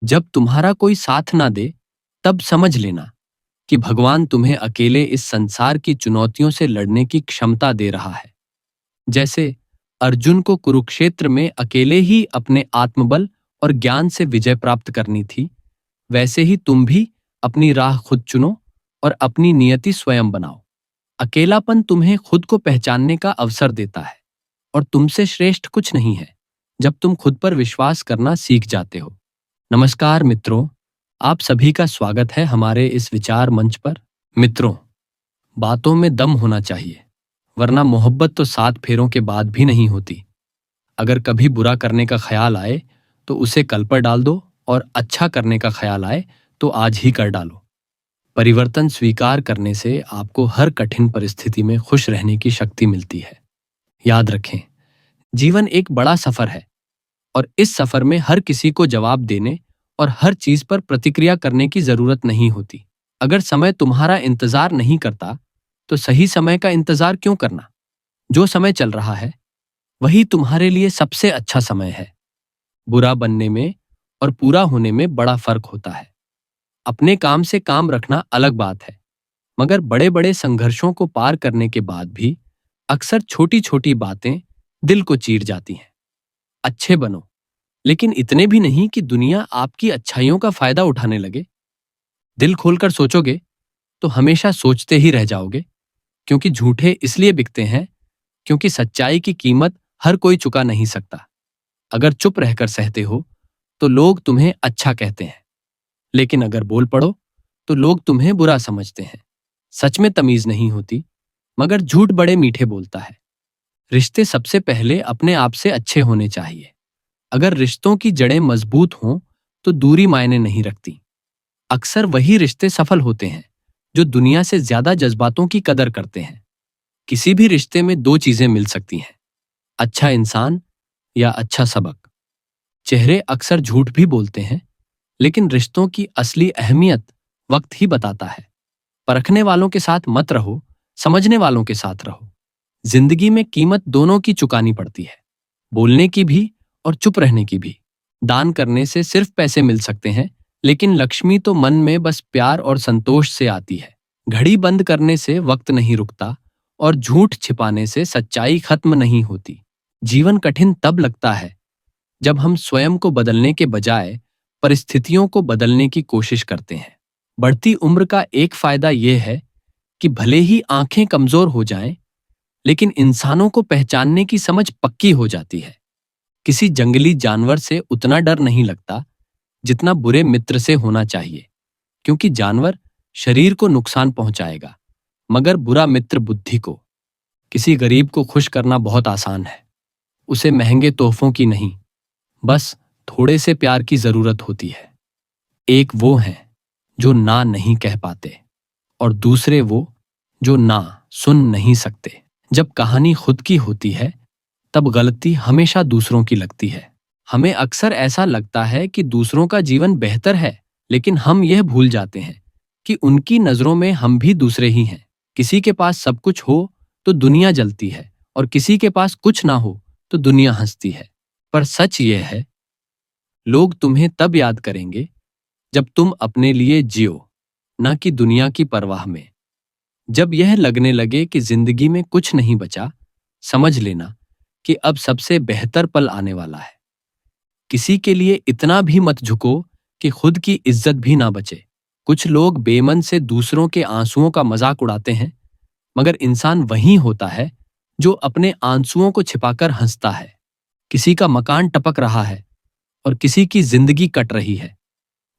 जब तुम्हारा कोई साथ ना दे, तब समझ लेना कि भगवान तुम्हें अकेले इस संसार की चुनौतियों से लड़ने की क्षमता दे रहा है। जैसे अर्जुन को कुरुक्षेत्र में अकेले ही अपने आत्मबल और ज्ञान से विजय प्राप्त करनी थी, वैसे ही तुम भी अपनी राह खुद चुनो और अपनी नियति स्वयं बनाओ। अकेलापन तुम्हें खुद को पहचानने का अवसर देता है और तुमसे श्रेष्ठ कुछ नहीं है जब तुम खुद पर विश्वास करना सीख जाते हो। नमस्कार मित्रों, आप सभी का स्वागत है हमारे इस विचार मंच पर। मित्रों, बातों में दम होना चाहिए, वरना मोहब्बत तो 7 फेरों के बाद भी नहीं होती। अगर कभी बुरा करने का ख्याल आए तो उसे कल पर डाल दो, और अच्छा करने का ख्याल आए तो आज ही कर डालो। परिवर्तन स्वीकार करने से आपको हर कठिन परिस्थिति में खुश रहने की शक्ति मिलती है। याद रखें, जीवन एक बड़ा सफर है और इस सफर में हर किसी को जवाब देने और हर चीज पर प्रतिक्रिया करने की जरूरत नहीं होती। अगर समय तुम्हारा इंतजार नहीं करता तो सही समय का इंतजार क्यों करना? जो समय चल रहा है वही तुम्हारे लिए सबसे अच्छा समय है। बुरा बनने में और पूरा होने में बड़ा फर्क होता है। अपने काम से काम रखना अलग बात है, मगर बड़े बड़े संघर्षों को पार करने के बाद भी अक्सर छोटी छोटी बातें दिल को चीर जाती हैं। अच्छे बनो, लेकिन इतने भी नहीं कि दुनिया आपकी अच्छाइयों का फायदा उठाने लगे। दिल खोलकर सोचोगे तो हमेशा सोचते ही रह जाओगे, क्योंकि झूठे इसलिए बिकते हैं क्योंकि सच्चाई की कीमत हर कोई चुका नहीं सकता। अगर चुप रहकर सहते हो तो लोग तुम्हें अच्छा कहते हैं, लेकिन अगर बोल पड़ो तो लोग तुम्हें बुरा समझते हैं। सच में तमीज नहीं होती, मगर झूठ बड़े मीठे बोलता है। रिश्ते सबसे पहले अपने आप से अच्छे होने चाहिए। अगर रिश्तों की जड़ें मजबूत हों तो दूरी मायने नहीं रखती। अक्सर वही रिश्ते सफल होते हैं जो दुनिया से ज्यादा जज्बातों की कदर करते हैं। किसी भी रिश्ते में 2 चीजें मिल सकती हैं, अच्छा इंसान या अच्छा सबक। चेहरे अक्सर झूठ भी बोलते हैं, लेकिन रिश्तों की असली अहमियत वक्त ही बताता है। परखने वालों के साथ मत रहो, समझने वालों के साथ रहो। जिंदगी में कीमत दोनों की चुकानी पड़ती है, बोलने की भी और चुप रहने की भी। दान करने से सिर्फ पैसे मिल सकते हैं, लेकिन लक्ष्मी तो मन में बस प्यार और संतोष से आती है। घड़ी बंद करने से वक्त नहीं रुकता और झूठ छिपाने से सच्चाई खत्म नहीं होती। जीवन कठिन तब लगता है जब हम स्वयं को बदलने के बजाय परिस्थितियों को बदलने की कोशिश करते हैं। बढ़ती उम्र का एक फायदा यह है कि भले ही आंखें कमजोर हो जाएं, लेकिन इंसानों को पहचानने की समझ पक्की हो जाती है। किसी जंगली जानवर से उतना डर नहीं लगता जितना बुरे मित्र से होना चाहिए, क्योंकि जानवर शरीर को नुकसान पहुंचाएगा, मगर बुरा मित्र बुद्धि को। किसी गरीब को खुश करना बहुत आसान है। उसे महंगे तोहफों की नहीं, बस थोड़े से प्यार की जरूरत होती है। एक वो हैं जो ना नहीं कह पाते और दूसरे वो जो ना सुन नहीं सकते। जब कहानी खुद की होती है तब गलती हमेशा दूसरों की लगती है। हमें अक्सर ऐसा लगता है कि दूसरों का जीवन बेहतर है, लेकिन हम यह भूल जाते हैं कि उनकी नजरों में हम भी दूसरे ही हैं। किसी के पास सब कुछ हो तो दुनिया जलती है, और किसी के पास कुछ ना हो तो दुनिया हंसती है। पर सच यह है, लोग तुम्हें तब याद करेंगे जब तुम अपने लिए जियो, ना कि दुनिया की परवाह में। जब यह लगने लगे कि जिंदगी में कुछ नहीं बचा, समझ लेना कि अब सबसे बेहतर पल आने वाला है। किसी के लिए इतना भी मत झुको कि खुद की इज्जत भी ना बचे। कुछ लोग बेमन से दूसरों के आंसुओं का मजाक उड़ाते हैं, मगर इंसान वही होता है जो अपने आंसुओं को छिपाकर हंसता है। किसी का मकान टपक रहा है और किसी की जिंदगी कट रही है,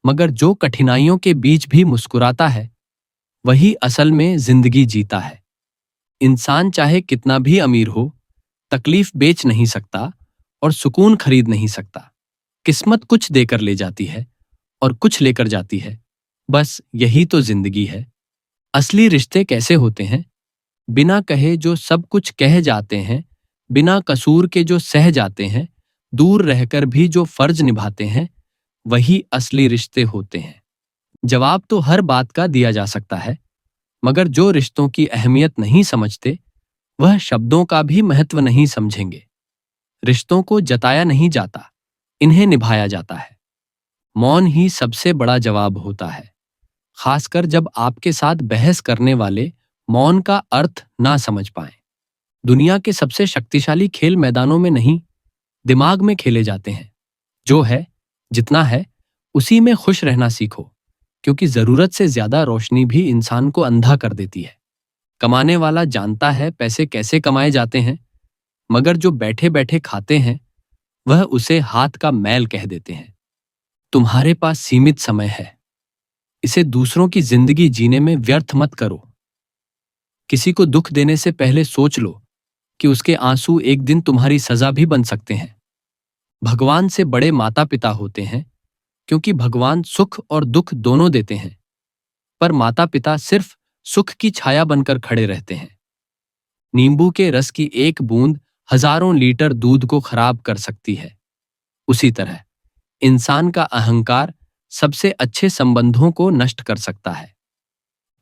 मगर जो कठिनाइयों के बीच भी मुस्कुराता है वही असल में जिंदगी जीता है। इंसान चाहे कितना भी अमीर हो, तकलीफ बेच नहीं सकता और सुकून खरीद नहीं सकता। किस्मत कुछ देकर ले जाती है और कुछ लेकर जाती है, बस यही तो जिंदगी है। असली रिश्ते कैसे होते हैं? बिना कहे जो सब कुछ कह जाते हैं, बिना कसूर के जो सह जाते हैं, दूर रहकर भी जो फर्ज निभाते हैं, वही असली रिश्ते होते हैं। जवाब तो हर बात का दिया जा सकता है, मगर जो रिश्तों की अहमियत नहीं समझते वह शब्दों का भी महत्व नहीं समझेंगे। रिश्तों को जताया नहीं जाता, इन्हें निभाया जाता है। मौन ही सबसे बड़ा जवाब होता है, खासकर जब आपके साथ बहस करने वाले मौन का अर्थ ना समझ पाएं। दुनिया के सबसे शक्तिशाली खेल मैदानों में नहीं, दिमाग में खेले जाते हैं। जो है, जितना है, उसी में खुश रहना सीखो, क्योंकि जरूरत से ज्यादा रोशनी भी इंसान को अंधा कर देती है। कमाने वाला जानता है पैसे कैसे कमाए जाते हैं, मगर जो बैठे बैठे खाते हैं वह उसे हाथ का मैल कह देते हैं। तुम्हारे पास सीमित समय है, इसे दूसरों की जिंदगी जीने में व्यर्थ मत करो। किसी को दुख देने से पहले सोच लो कि उसके आंसू एक दिन तुम्हारी सजा भी बन सकते हैं। भगवान से बड़े माता पिता होते हैं, क्योंकि भगवान सुख और दुख दोनों देते हैं, पर माता पिता सिर्फ सुख की छाया बनकर खड़े रहते हैं। नींबू के रस की एक बूंद हजारों लीटर दूध को खराब कर सकती है। उसी तरह इंसान का अहंकार सबसे अच्छे संबंधों को नष्ट कर सकता है।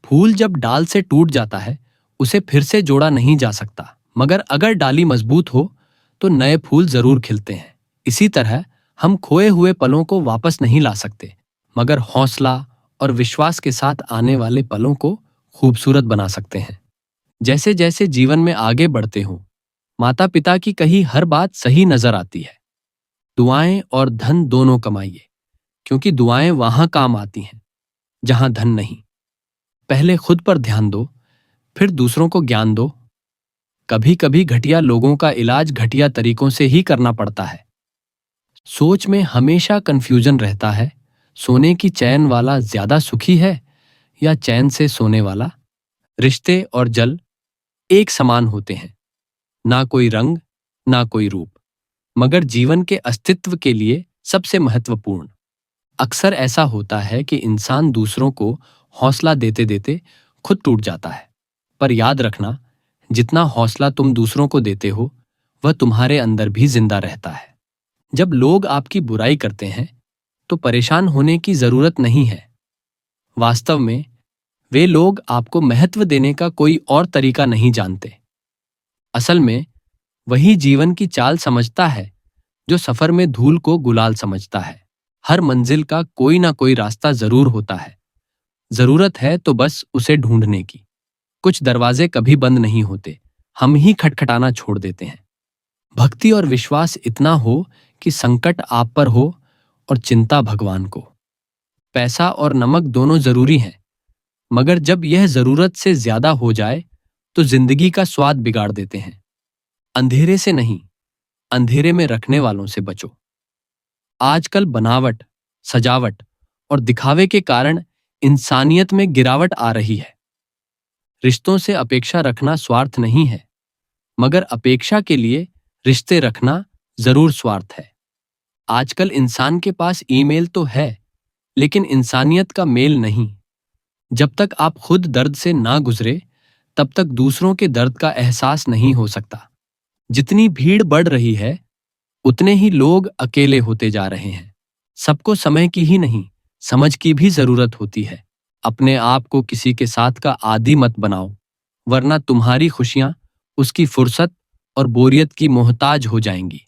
फूल जब डाल से टूट जाता है उसे फिर से जोड़ा नहीं जा सकता, मगर अगर डाली मजबूत हो तो नए फूल जरूर खिलते हैं। इसी तरह हम खोए हुए पलों को वापस नहीं ला सकते, मगर हौसला और विश्वास के साथ आने वाले पलों को खूबसूरत बना सकते हैं। जैसे जैसे जीवन में आगे बढ़ते हो, माता पिता की कही हर बात सही नजर आती है। दुआएं और धन दोनों कमाइए, क्योंकि दुआएं वहां काम आती हैं जहां धन नहीं। पहले खुद पर ध्यान दो, फिर दूसरों को ज्ञान दो। कभी कभी घटिया लोगों का इलाज घटिया तरीकों से ही करना पड़ता है। सोच में हमेशा कंफ्यूजन रहता है, सोने की चैन वाला ज्यादा सुखी है या चैन से सोने वाला। रिश्ते और जल एक समान होते हैं, ना कोई रंग ना कोई रूप, मगर जीवन के अस्तित्व के लिए सबसे महत्वपूर्ण। अक्सर ऐसा होता है कि इंसान दूसरों को हौसला देते देते खुद टूट जाता है, पर याद रखना, जितना हौसला तुम दूसरों को देते हो वह तुम्हारे अंदर भी जिंदा रहता है। जब लोग आपकी बुराई करते हैं तो परेशान होने की जरूरत नहीं है। वास्तव में वे लोग आपको महत्व देने का कोई और तरीका नहीं जानते। असल में वही जीवन की चाल समझता है जो सफर में धूल को गुलाल समझता है। हर मंजिल का कोई ना कोई रास्ता जरूर होता है, जरूरत है तो बस उसे ढूंढने की। कुछ दरवाजे कभी बंद नहीं होते, हम ही खटखटाना छोड़ देते हैं। भक्ति और विश्वास इतना हो कि संकट आप पर हो और चिंता भगवान को। पैसा और नमक दोनों जरूरी हैं, मगर जब यह जरूरत से ज्यादा हो जाए तो जिंदगी का स्वाद बिगाड़ देते हैं। अंधेरे से नहीं, अंधेरे में रखने वालों से बचो। आजकल बनावट, सजावट और दिखावे के कारण इंसानियत में गिरावट आ रही है। रिश्तों से अपेक्षा रखना स्वार्थ नहीं है, मगर अपेक्षा के लिए रिश्ते रखना जरूर स्वार्थ है। आजकल इंसान के पास ईमेल तो है, लेकिन इंसानियत का मेल नहीं। जब तक आप खुद दर्द से ना गुजरे तब तक दूसरों के दर्द का एहसास नहीं हो सकता। जितनी भीड़ बढ़ रही है उतने ही लोग अकेले होते जा रहे हैं। सबको समय की ही नहीं, समझ की भी जरूरत होती है। अपने आप को किसी के साथ का आदी मत बनाओ, वरना तुम्हारी खुशियां उसकी फुर्सत और बोरियत की मोहताज हो जाएंगी।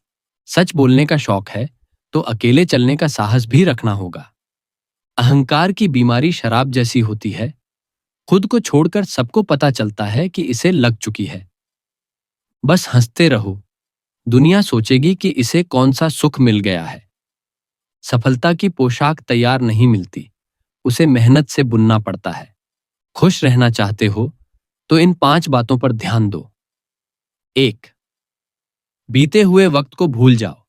सच बोलने का शौक है तो अकेले चलने का साहस भी रखना होगा। अहंकार की बीमारी शराब जैसी होती है, खुद को छोड़कर सबको पता चलता है कि इसे लग चुकी है। बस हंसते रहो, दुनिया सोचेगी कि इसे कौन सा सुख मिल गया है। सफलता की पोशाक तैयार नहीं मिलती, उसे मेहनत से बुनना पड़ता है। खुश रहना चाहते हो तो इन 5 बातों पर ध्यान दो। 1. बीते हुए वक्त को भूल जाओ।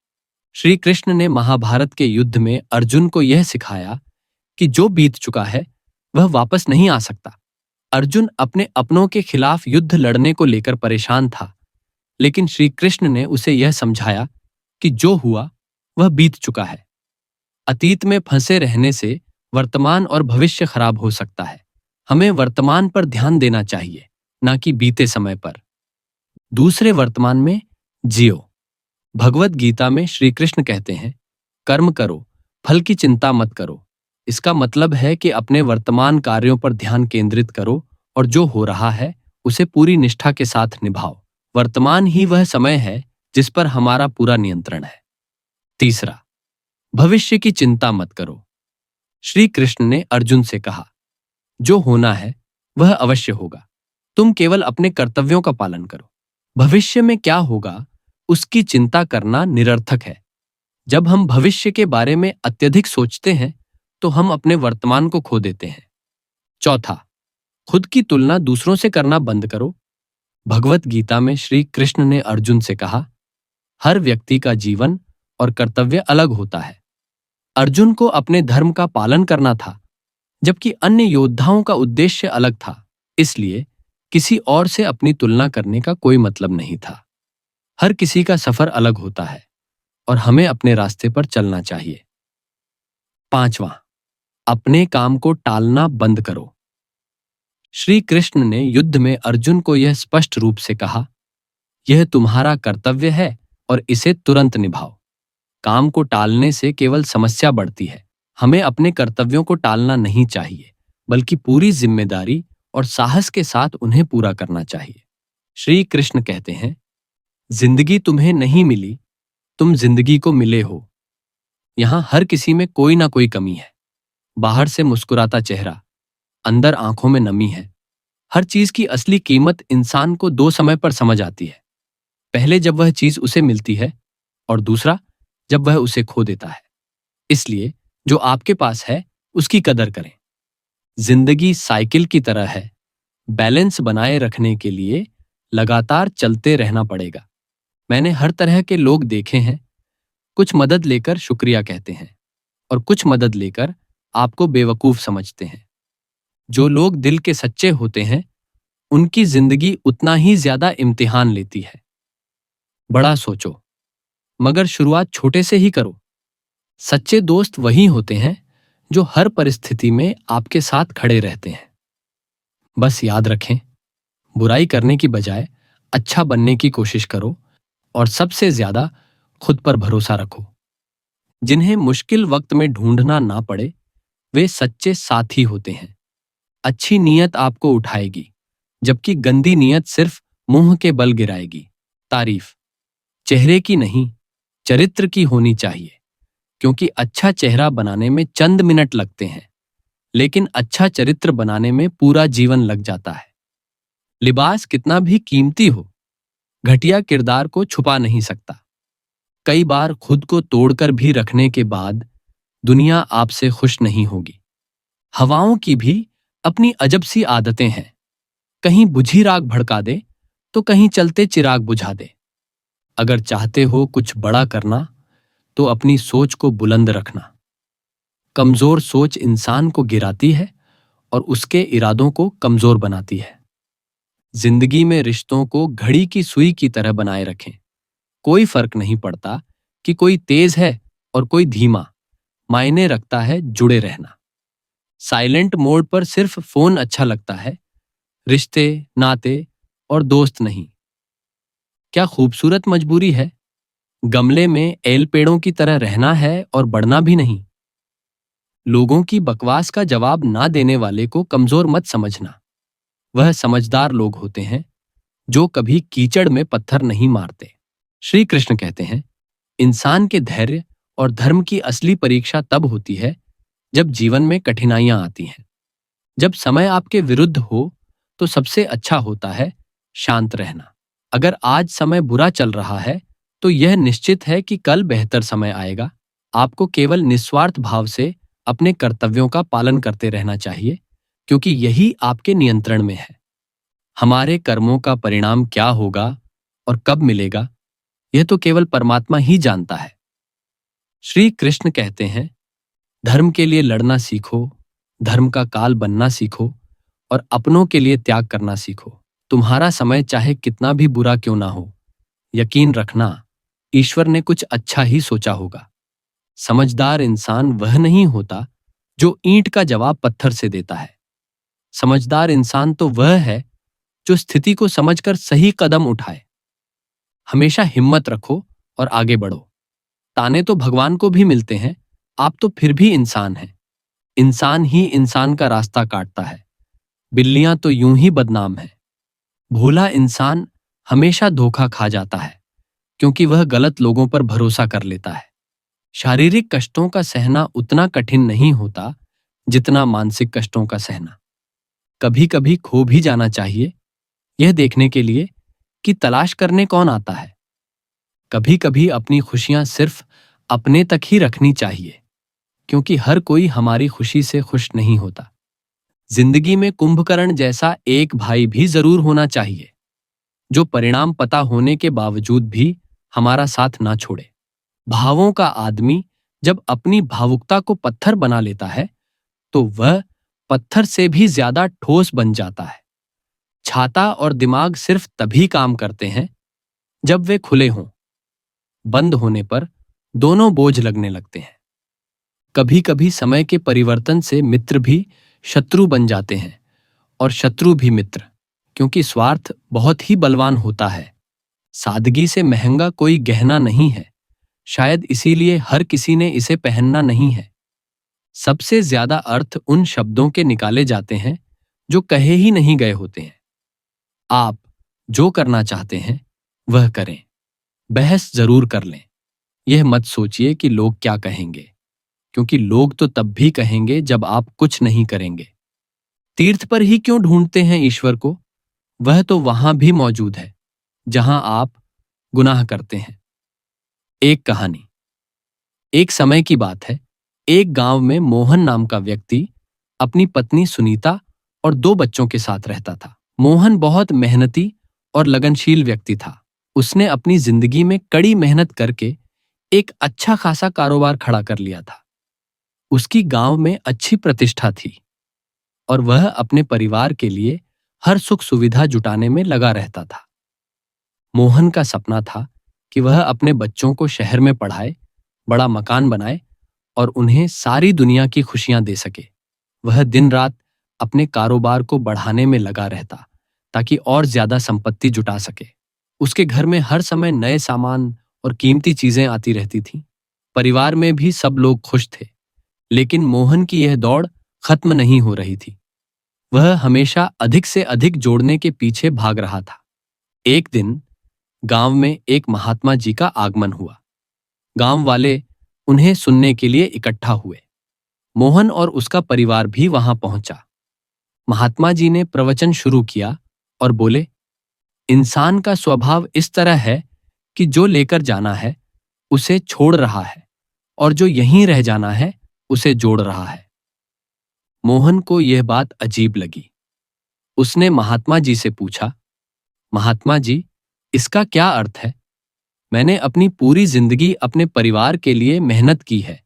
श्री कृष्ण ने महाभारत के युद्ध में अर्जुन को यह सिखाया कि जो बीत चुका है वह वापस नहीं आ सकता। अर्जुन अपने अपनों के खिलाफ युद्ध लड़ने को लेकर परेशान था, लेकिन श्री कृष्ण ने उसे यह समझाया कि जो हुआ वह बीत चुका है। अतीत में फंसे रहने से वर्तमान और भविष्य खराब हो सकता है। हमें वर्तमान पर ध्यान देना चाहिए, ना कि बीते समय पर। दूसरे वर्तमान में जियो। भगवत गीता में श्री कृष्ण कहते हैं, कर्म करो, फल की चिंता मत करो। इसका मतलब है कि अपने वर्तमान कार्यों पर ध्यान केंद्रित करो और जो हो रहा है उसे पूरी निष्ठा के साथ निभाओ। वर्तमान ही वह समय है जिस पर हमारा पूरा नियंत्रण है। तीसरा, भविष्य की चिंता मत करो। श्री कृष्ण ने अर्जुन से कहा, जो होना है वह अवश्य होगा। तुम केवल अपने कर्तव्यों का पालन करो। भविष्य में क्या होगा उसकी चिंता करना निरर्थक है। जब हम भविष्य के बारे में अत्यधिक सोचते हैं तो हम अपने वर्तमान को खो देते हैं। चौथा, खुद की तुलना दूसरों से करना बंद करो। भगवत गीता में श्री कृष्ण ने अर्जुन से कहा, हर व्यक्ति का जीवन और कर्तव्य अलग होता है। अर्जुन को अपने धर्म का पालन करना था, जबकि अन्य योद्धाओं का उद्देश्य अलग था। इसलिए किसी और से अपनी तुलना करने का कोई मतलब नहीं था। हर किसी का सफर अलग होता है और हमें अपने रास्ते पर चलना चाहिए। पांचवां, अपने काम को टालना बंद करो। श्री कृष्ण ने युद्ध में अर्जुन को यह स्पष्ट रूप से कहा, यह तुम्हारा कर्तव्य है और इसे तुरंत निभाओ। काम को टालने से केवल समस्या बढ़ती है। हमें अपने कर्तव्यों को टालना नहीं चाहिए, बल्कि पूरी जिम्मेदारी और साहस के साथ उन्हें पूरा करना चाहिए। श्री कृष्ण कहते हैं, जिंदगी तुम्हें नहीं मिली, तुम जिंदगी को मिले हो। यहां हर किसी में कोई ना कोई कमी है। बाहर से मुस्कुराता चेहरा, अंदर आंखों में नमी है। हर चीज की असली कीमत इंसान को दो समय पर समझ आती है। पहले जब वह चीज उसे मिलती है, और दूसरा जब वह उसे खो देता है। इसलिए जो आपके पास है उसकी कदर करें। जिंदगी साइकिल की तरह है, बैलेंस बनाए रखने के लिए लगातार चलते रहना पड़ेगा। मैंने हर तरह के लोग देखे हैं। कुछ मदद लेकर शुक्रिया कहते हैं और कुछ मदद लेकर आपको बेवकूफ समझते हैं। जो लोग दिल के सच्चे होते हैं उनकी जिंदगी उतना ही ज्यादा इम्तिहान लेती है। बड़ा सोचो, मगर शुरुआत छोटे से ही करो। सच्चे दोस्त वही होते हैं जो हर परिस्थिति में आपके साथ खड़े रहते हैं। बस याद रखें, बुराई करने की बजाय अच्छा बनने की कोशिश करो और सबसे ज्यादा खुद पर भरोसा रखो। जिन्हें मुश्किल वक्त में ढूंढना ना पड़े वे सच्चे साथी होते हैं। अच्छी नीयत आपको उठाएगी, जबकि गंदी नीयत सिर्फ मुंह के बल गिराएगी। तारीफ चेहरे की नहीं, चरित्र की होनी चाहिए, क्योंकि अच्छा चेहरा बनाने में चंद मिनट लगते हैं, लेकिन अच्छा चरित्र बनाने में पूरा जीवन लग जाता है। लिबास कितना भी कीमती हो, घटिया किरदार को छुपा नहीं सकता। कई बार खुद को तोड़कर भी रखने के बाद दुनिया आपसे खुश नहीं होगी। हवाओं की भी अपनी अजब सी आदतें हैं। कहीं बुझी राख भड़का दे तो कहीं चलते चिराग बुझा दे। अगर चाहते हो कुछ बड़ा करना तो अपनी सोच को बुलंद रखना। कमजोर सोच इंसान को गिराती है और उसके इरादों को कमजोर बनाती है। जिंदगी में रिश्तों को घड़ी की सुई की तरह बनाए रखें। कोई फर्क नहीं पड़ता कि कोई तेज है और कोई धीमा, मायने रखता है जुड़े रहना। साइलेंट मोड पर सिर्फ फोन अच्छा लगता है, रिश्ते, नाते और दोस्त नहीं। क्या खूबसूरत मजबूरी है? गमले में एल पेड़ों की तरह रहना है और बढ़ना भी नहीं। लोगों की बकवास का जवाब ना देने वाले को कमजोर मत समझना। वह समझदार लोग होते हैं जो कभी कीचड़ में पत्थर नहीं मारते। श्री कृष्ण कहते हैं, इंसान के धैर्य और धर्म की असली परीक्षा तब होती है जब जीवन में कठिनाइयां आती हैं। जब समय आपके विरुद्ध हो तो सबसे अच्छा होता है शांत रहना। अगर आज समय बुरा चल रहा है तो यह निश्चित है कि कल बेहतर समय आएगा। आपको केवल निस्वार्थ भाव से अपने कर्तव्यों का पालन करते रहना चाहिए, क्योंकि यही आपके नियंत्रण में है। हमारे कर्मों का परिणाम क्या होगा और कब मिलेगा, यह तो केवल परमात्मा ही जानता है। श्री कृष्ण कहते हैं, धर्म के लिए लड़ना सीखो, धर्म का काल बनना सीखो और अपनों के लिए त्याग करना सीखो। तुम्हारा समय चाहे कितना भी बुरा क्यों ना हो, यकीन रखना ईश्वर ने कुछ अच्छा ही सोचा होगा। समझदार इंसान वह नहीं होता जो ईंट का जवाब पत्थर से देता है। समझदार इंसान तो वह है जो स्थिति को समझकर सही कदम उठाए। हमेशा हिम्मत रखो और आगे बढ़ो। ताने तो भगवान को भी मिलते हैं, आप तो फिर भी इंसान हैं। इंसान ही इंसान का रास्ता काटता है। बिल्लियां तो यूं ही बदनाम हैं। भोला इंसान हमेशा धोखा खा जाता है, क्योंकि वह गलत लोगों पर भरोसा कर लेता है। शारीरिक कष्टों का सहना उतना कठिन नहीं होता जितना मानसिक कष्टों का सहना। कभी कभी खो भी जाना चाहिए, यह देखने के लिए कि तलाश करने कौन आता है। कभी कभी अपनी खुशियां सिर्फ अपने तक ही रखनी चाहिए, क्योंकि हर कोई हमारी खुशी से खुश नहीं होता। जिंदगी में कुंभकर्ण जैसा एक भाई भी जरूर होना चाहिए, जो परिणाम पता होने के बावजूद भी हमारा साथ ना छोड़े। भावों का आदमी जब अपनी भावुकता को पत्थर बना लेता है, तो वह पत्थर से भी ज्यादा ठोस बन जाता है। छाता और दिमाग सिर्फ तभी काम करते हैं जब वे खुले हों। बंद होने पर दोनों बोझ लगने लगते हैं। कभी कभी समय के परिवर्तन से मित्र भी शत्रु बन जाते हैं, और शत्रु भी मित्र, क्योंकि स्वार्थ बहुत ही बलवान होता है। सादगी से महंगा कोई गहना नहीं है, शायद इसीलिए हर किसी ने इसे पहनना नहीं है। सबसे ज्यादा अर्थ उन शब्दों के निकाले जाते हैं जो कहे ही नहीं गए होते हैं। आप जो करना चाहते हैं वह करें। बहस जरूर कर लें। यह मत सोचिए कि लोग क्या कहेंगे, क्योंकि लोग तो तब भी कहेंगे जब आप कुछ नहीं करेंगे। तीर्थ पर ही क्यों ढूंढते हैं ईश्वर को? वह तो वहां भी मौजूद है जहां आप गुनाह करते हैं। एक कहानी। एक समय की बात है, एक गांव में मोहन नाम का व्यक्ति अपनी पत्नी सुनीता और 2 बच्चों के साथ रहता था। मोहन बहुत मेहनती और लगनशील व्यक्ति था। उसने अपनी जिंदगी में कड़ी मेहनत करके एक अच्छा खासा कारोबार खड़ा कर लिया था। उसकी गांव में अच्छी प्रतिष्ठा थी और वह अपने परिवार के लिए हर सुख सुविधा जुटाने में लगा रहता था। मोहन का सपना था कि वह अपने बच्चों को शहर में पढ़ाए, बड़ा मकान बनाए और उन्हें सारी दुनिया की खुशियां दे सके। वह दिन रात अपने कारोबार को बढ़ाने में लगा रहता ताकि और ज्यादा संपत्ति जुटा सके। उसके घर में हर समय नए सामान और कीमती चीजें आती रहती थीं। परिवार में भी सब लोग खुश थे, लेकिन मोहन की यह दौड़ खत्म नहीं हो रही थी। वह हमेशा अधिक से अधिक जोड़ने के पीछे भाग रहा था। एक दिन गांव में एक महात्मा जी का आगमन हुआ। गांव वाले उन्हें सुनने के लिए इकट्ठा हुए। मोहन और उसका परिवार भी वहां पहुंचा। महात्मा जी ने प्रवचन शुरू किया और बोले, इंसान का स्वभाव इस तरह है कि जो लेकर जाना है उसे छोड़ रहा है, और जो यहीं रह जाना है उसे जोड़ रहा है। मोहन को यह बात अजीब लगी। उसने महात्मा जी से पूछा, महात्मा जी, इसका क्या अर्थ है? मैंने अपनी पूरी जिंदगी अपने परिवार के लिए मेहनत की है,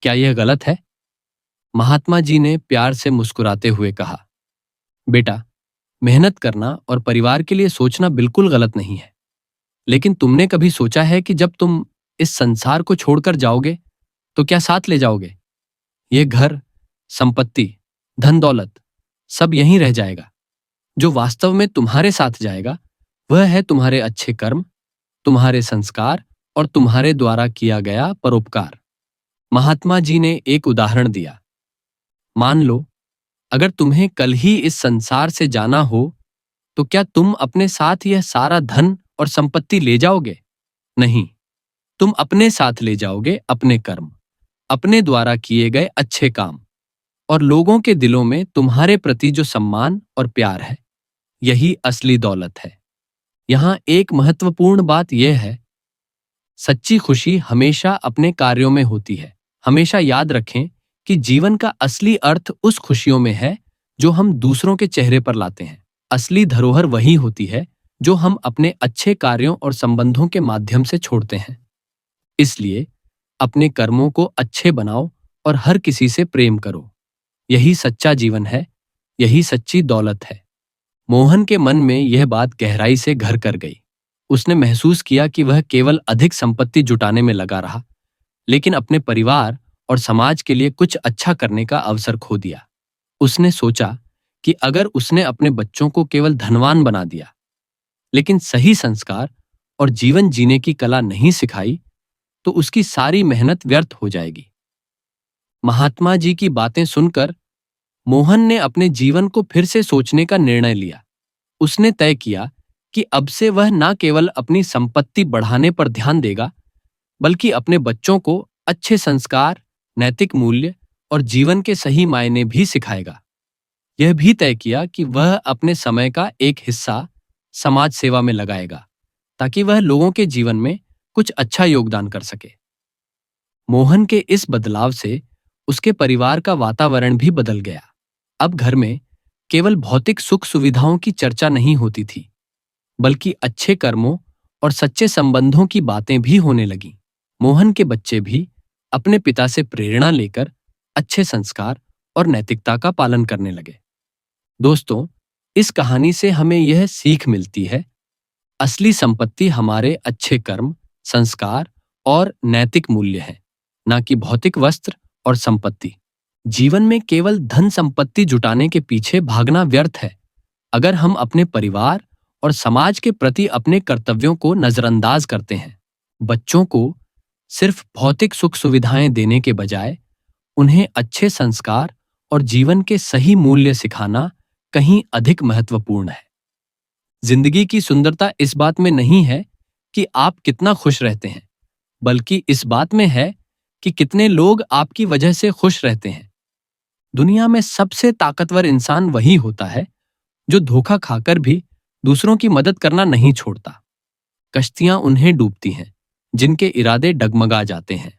क्या यह गलत है? महात्मा जी ने प्यार से मुस्कुराते हुए कहा, बेटा, मेहनत करना और परिवार के लिए सोचना बिल्कुल गलत नहीं है, लेकिन तुमने कभी सोचा है कि जब तुम इस संसार को छोड़कर जाओगे तो क्या साथ ले जाओगे? ये घर, संपत्ति, धन दौलत सब यहीं रह जाएगा। जो वास्तव में तुम्हारे साथ जाएगा वह है तुम्हारे अच्छे कर्म, तुम्हारे संस्कार और तुम्हारे द्वारा किया गया परोपकार। महात्मा जी ने एक उदाहरण दिया। मान लो, अगर तुम्हें कल ही इस संसार से जाना हो तो क्या तुम अपने साथ यह सारा धन और संपत्ति ले जाओगे? नहीं, तुम अपने साथ ले जाओगे अपने कर्म, अपने द्वारा किए गए अच्छे काम और लोगों के दिलों में तुम्हारे प्रति जो सम्मान और प्यार है। यही असली दौलत है। यहां एक महत्वपूर्ण बात यह है, सच्ची खुशी हमेशा अपने कार्यों में होती है। हमेशा याद रखें कि जीवन का असली अर्थ उस खुशियों में है जो हम दूसरों के चेहरे पर लाते हैं। असली धरोहर वही होती है जो हम अपने अच्छे कार्यों और संबंधों के माध्यम से छोड़ते हैं। इसलिए अपने कर्मों को अच्छे बनाओ और हर किसी से प्रेम करो। यही सच्चा जीवन है, यही सच्ची दौलत है। मोहन के मन में यह बात गहराई से घर कर गई। उसने महसूस किया कि वह केवल अधिक संपत्ति जुटाने में लगा रहा, लेकिन अपने परिवार और समाज के लिए कुछ अच्छा करने का अवसर खो दिया। उसने सोचा कि अगर उसने अपने बच्चों को केवल धनवान बना दिया, लेकिन सही संस्कार और जीवन जीने की कला नहीं सिखाई, तो उसकी सारी मेहनत व्यर्थ हो जाएगी। महात्मा जी की बातें सुनकर मोहन ने अपने जीवन को फिर से सोचने का निर्णय लिया। उसने तय किया कि अब से वह न केवल अपनी संपत्ति बढ़ाने पर ध्यान देगा, बल्कि अपने बच्चों को अच्छे संस्कार, नैतिक मूल्य और जीवन के सही मायने भी सिखाएगा। यह भी तय किया कि वह अपने समय का एक हिस्सा समाज सेवा में लगाएगा ताकि वह लोगों के जीवन में कुछ अच्छा योगदान कर सके। मोहन के इस बदलाव से उसके परिवार का वातावरण भी बदल गया। अब घर में केवल भौतिक सुख सुविधाओं की चर्चा नहीं होती थी, बल्कि अच्छे कर्मों और सच्चे संबंधों की बातें भी होने लगीं। मोहन के बच्चे भी अपने पिता से प्रेरणा लेकर अच्छे संस्कार और नैतिकता का पालन करने लगे। दोस्तों, इस कहानी से हमें यह सीख मिलती है, असली संपत्ति हमारे अच्छे कर्म, संस्कार और नैतिक मूल्य हैं, न कि भौतिक वस्त्र और संपत्ति। जीवन में केवल धन संपत्ति जुटाने के पीछे भागना व्यर्थ है अगर हम अपने परिवार और समाज के प्रति अपने कर्तव्यों को नजरअंदाज करते हैं। बच्चों को सिर्फ भौतिक सुख सुविधाएं देने के बजाय उन्हें अच्छे संस्कार और जीवन के सही मूल्य सिखाना कहीं अधिक महत्वपूर्ण है। जिंदगी की सुंदरता इस बात में नहीं है कि आप कितना खुश रहते हैं, बल्कि इस बात में है कि कितने लोग आपकी वजह से खुश रहते हैं। दुनिया में सबसे ताकतवर इंसान वही होता है जो धोखा खाकर भी दूसरों की मदद करना नहीं छोड़ता। कश्तियां उन्हें डूबती हैं जिनके इरादे डगमगा जाते हैं।